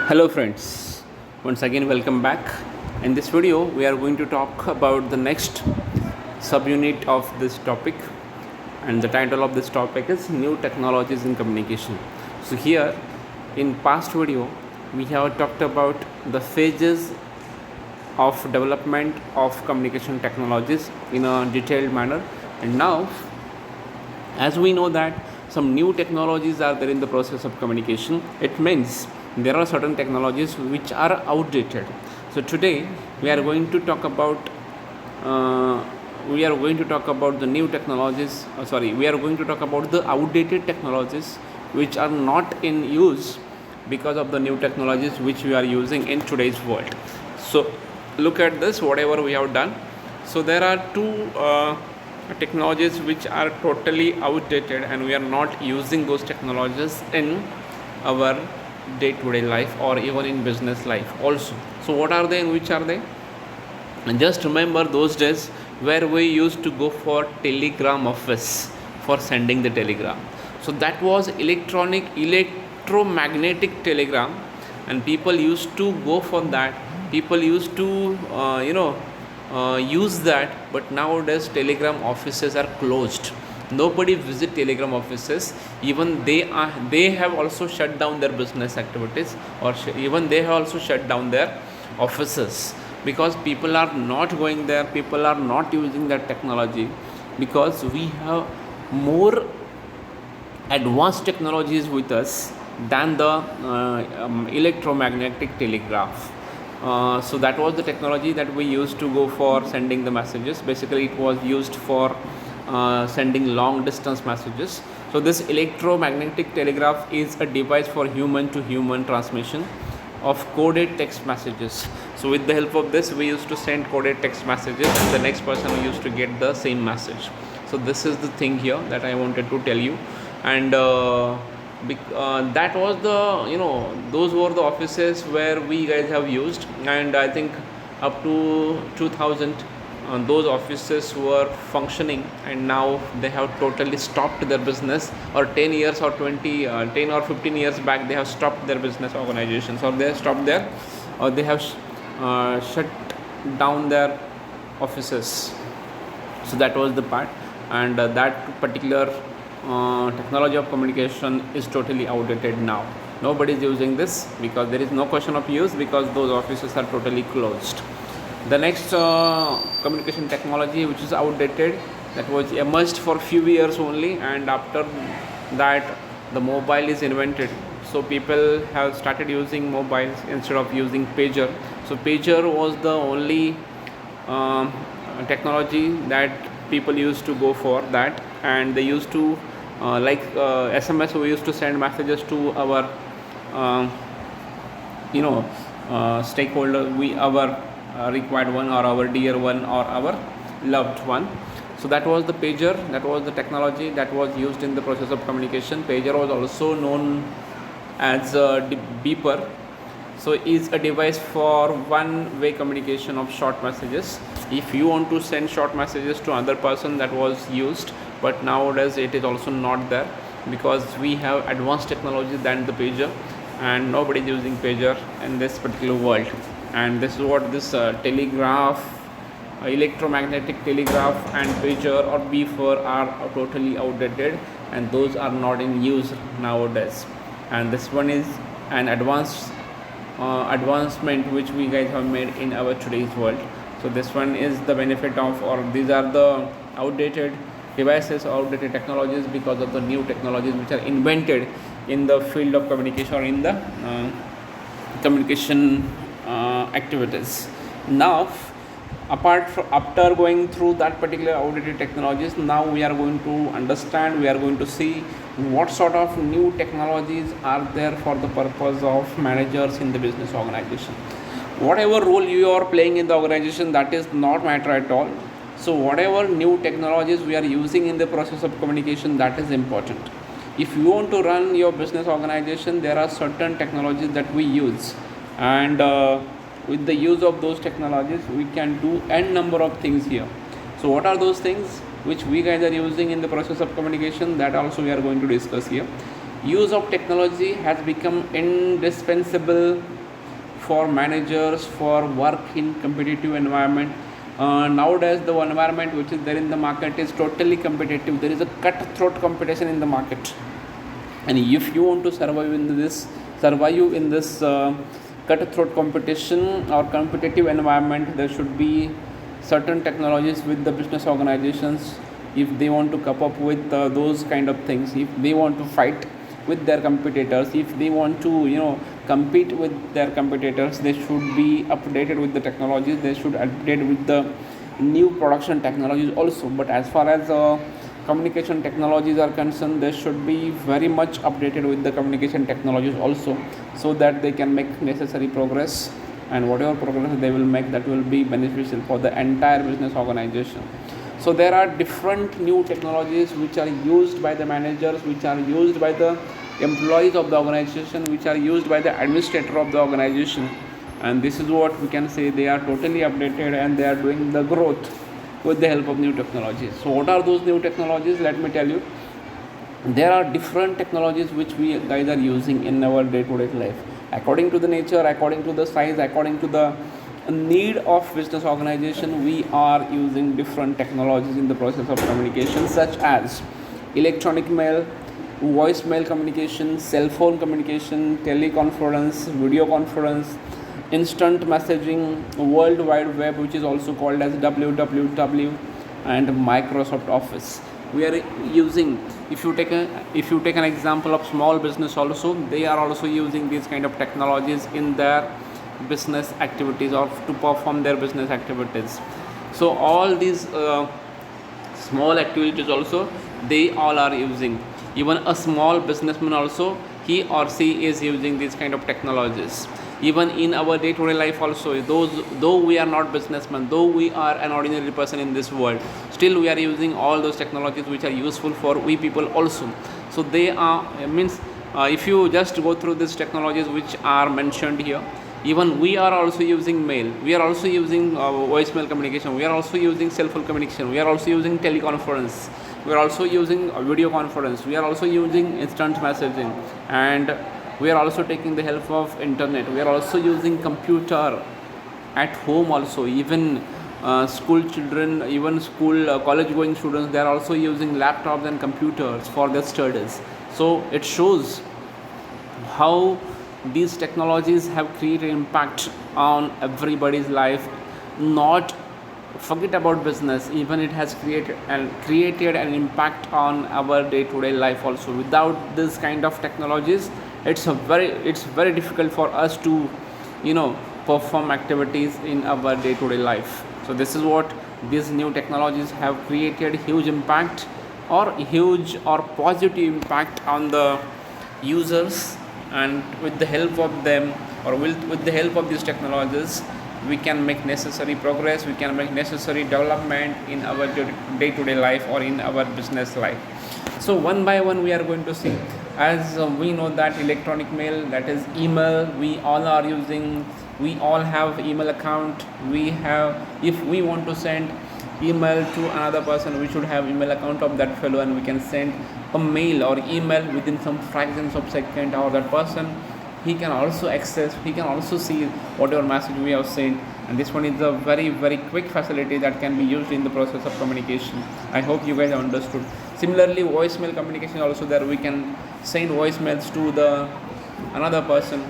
Hello friends, once again welcome back. In this video we are going to talk about the next subunit of this topic, and the title of this topic is new technologies in communication. So here in past video we have talked about the phases of development of communication technologies in a detailed manner, and now as we know that some new technologies are there in the process of communication, it means there are certain technologies which are outdated. So today we are going to talk about the new technologies, we are going to talk about the outdated technologies which are not in use because of the new technologies which we are using in today's world. So look at this, whatever we have done. So there are two technologies which are totally outdated, and we are not using those technologies in our day-to-day life or even in business life also. So what are they and which are they? And just remember those days where we used to go for telegram office for sending the telegram. So that was electromagnetic telegram, and people used to go for that. People used to use that, but nowadays telegram offices are closed. Nobody visit telegram offices. Even they have also shut down their business activities, or even they have also shut down their offices, because people are not going there, people are not using that technology, because we have more advanced technologies with us than the electromagnetic telegraph. So that was the technology that we used to go for sending the messages. Basically it was used for sending long distance messages. So this electromagnetic telegraph is a device for human to human transmission of coded text messages. So with the help of this we used to send coded text messages, and the next person used to get the same message. So this is the thing here that I wanted to tell you. And that was those were the offices where we guys have used, and I think up to 2000 those offices were functioning, and now they have totally stopped their business, or 10 years or 10 or 15 years back they have stopped their business organizations, or they have stopped their, or they have shut down their offices. So that was the part, and that particular technology of communication is totally outdated now. Nobody is using this because there is no question of use, because those offices are totally closed. The next communication technology which is outdated, that was emerged for few years only, and after that the mobile is invented. So people have started using mobiles instead of using pager. So pager was the only technology that people used to go for that, and they used to SMS, we used to send messages to our stakeholder, our required one, or our dear one, or our loved one. So that was the pager, that was the technology that was used in the process of communication. Pager was also known as a beeper. So is a device for one-way communication of short messages. If you want to send short messages to another person, that was used, but nowadays it is also not there, because we have advanced technology than the pager, and nobody is using pager in this particular world. And this is what this telegraph, electromagnetic telegraph, and pager or beeper are totally outdated, and those are not in use nowadays. And this one is an advancement which we guys have made in our today's world. So this one is the benefit of, or these are the outdated devices, outdated technologies, because of the new technologies which are invented in the field of communication, or in the communication activities. Now after going through that particular outdated technologies, now we are going to understand, we are going to see what sort of new technologies are there for the purpose of managers in the business organization. Whatever role you are playing in the organization, that is not matter at all. So whatever new technologies we are using in the process of communication, that is important. If you want to run your business organization, there are certain technologies that we use, and with the use of those technologies we can do n number of things here. So what are those things which we guys are using in the process of communication? That also we are going to discuss here. Use of technology has become indispensable for managers for work in competitive environment. Nowadays the environment which is there in the market is totally competitive. There is a cutthroat competition in the market, and if you want to survive in this cutthroat competition or competitive environment, there should be certain technologies with the business organizations. If they want to cope up with those kind of things, if they want to fight with their competitors, if they want to compete with their competitors, they should be updated with the technologies, they should update with the new production technologies also. But as far as communication technologies are concerned, they should be very much updated with the communication technologies also, so that they can make necessary progress, and whatever progress they will make, that will be beneficial for the entire business organization. So there are different new technologies which are used by the managers, which are used by the employees of the organization, which are used by the administrator of the organization, and this is what we can say, they are totally updated and they are doing the growth with the help of new technologies. So what are those new technologies? Let me tell you. There are different technologies which we guys are using in our day-to-day life, according to the nature, according to the size, according to the need of business organization. We are using different technologies in the process of communication, such as electronic mail, voicemail communication, cell phone communication, teleconference, video conference, instant messaging, World Wide Web, which is also called as WWW, and Microsoft Office. We are using, if you take an example of small business also, they are also using these kind of technologies in their business activities, or to perform their business activities. So all these small activities also, they all are using. Even a small businessman also, he or she is using these kind of technologies. Even in our day-to-day life also, though we are not businessmen, though we are an ordinary person in this world, still we are using all those technologies which are useful for we people also. So they are if you just go through these technologies which are mentioned here, even we are also using mail, we are also using voicemail communication, we are also using cell phone communication, we are also using teleconference, we are also using video conference, we are also using instant messaging, and we are also taking the help of internet. We are also using computer at home also. Even school children, even school college going students, they are also using laptops and computers for their studies. So it shows how these technologies have created impact on everybody's life. Not forget about business, even it has created an impact on our day-to-day life also. Without this kind of technologies, it's very difficult for us to perform activities in our day-to-day life. So this is what these new technologies have created, huge impact, or huge or positive impact on the users. And with the help of them, or with the help of these technologies, we can make necessary progress, we can make necessary development in our day-to-day life or in our business life. So one by one we are going to see. As we know that electronic mail, that is email, we all are using, we all have email account. If we want to send email to another person, we should have email account of that fellow, and we can send a mail or email within some fractions of second, or that person, he can also access, he can also see whatever message we have sent. And this one is a very very quick facility that can be used in the process of communication. I hope you guys have understood. Similarly, voicemail communication also, there we can send voicemails to the another person.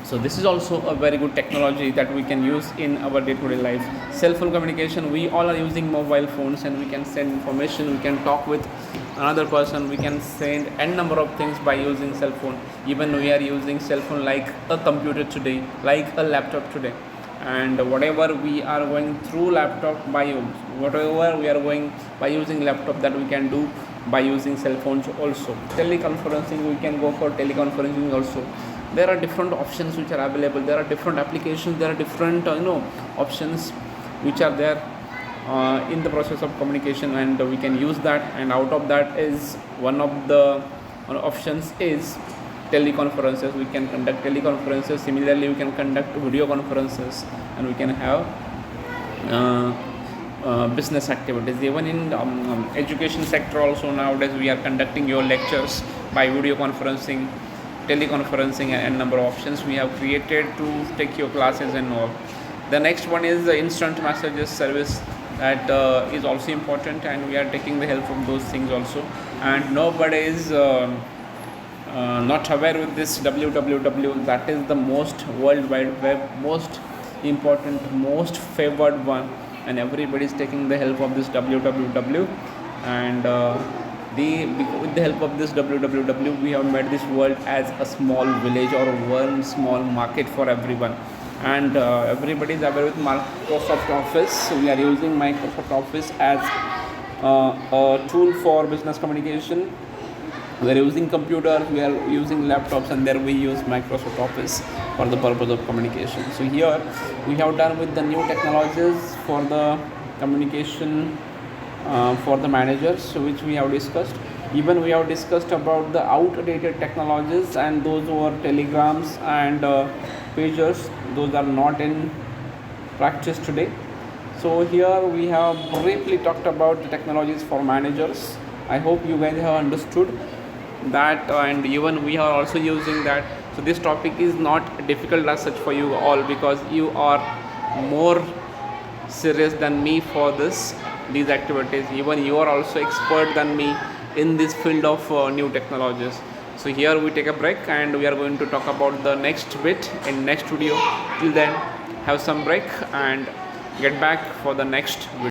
So this is also a very good technology that we can use in our day-to-day life. Cell phone communication, we all are using mobile phones, and we can send information, we can talk with another person, we can send n number of things by using cell phone. Even we are using cell phone like a computer today, like a laptop today. And whatever we are going through laptop whatever we are going by using laptop, that we can do by using cell phones also. Teleconferencing, we can go for teleconferencing also. There are different options which are available, there are different applications, there are different options which are there in the process of communication, and we can use that. And out of that is one of the options is teleconferences. We can conduct teleconferences. Similarly, we can conduct video conferences, and we can have business activities. Even in education sector also, nowadays we are conducting your lectures by video conferencing, teleconferencing and number of options we have created to take your classes and all. The next one is the instant messages service, that is also important, and we are taking the help from those things also. And nobody is not aware with this www. That is the most world wide web, most important, most favored one, and everybody is taking the help of this www. And with the help of this www, we have made this world as a small village or one small market for everyone. And everybody is aware with Microsoft Office. So we are using Microsoft Office as a tool for business communication. We are using computers, we are using laptops, and there we use Microsoft Office for the purpose of communication. So here we have done with the new technologies for the communication for the managers, which we have discussed. Even we have discussed about the outdated technologies, and those were telegrams and pagers. Those are not in practice today. So here we have briefly talked about the technologies for managers. I hope you guys have understood that, and even we are also using that. So this topic is not difficult as such for you all, because you are more serious than me for these activities. Even you are also expert than me in this field of new technologies. So here we take a break, and we are going to talk about the next bit in next video. Till then, have some break and get back for the next video.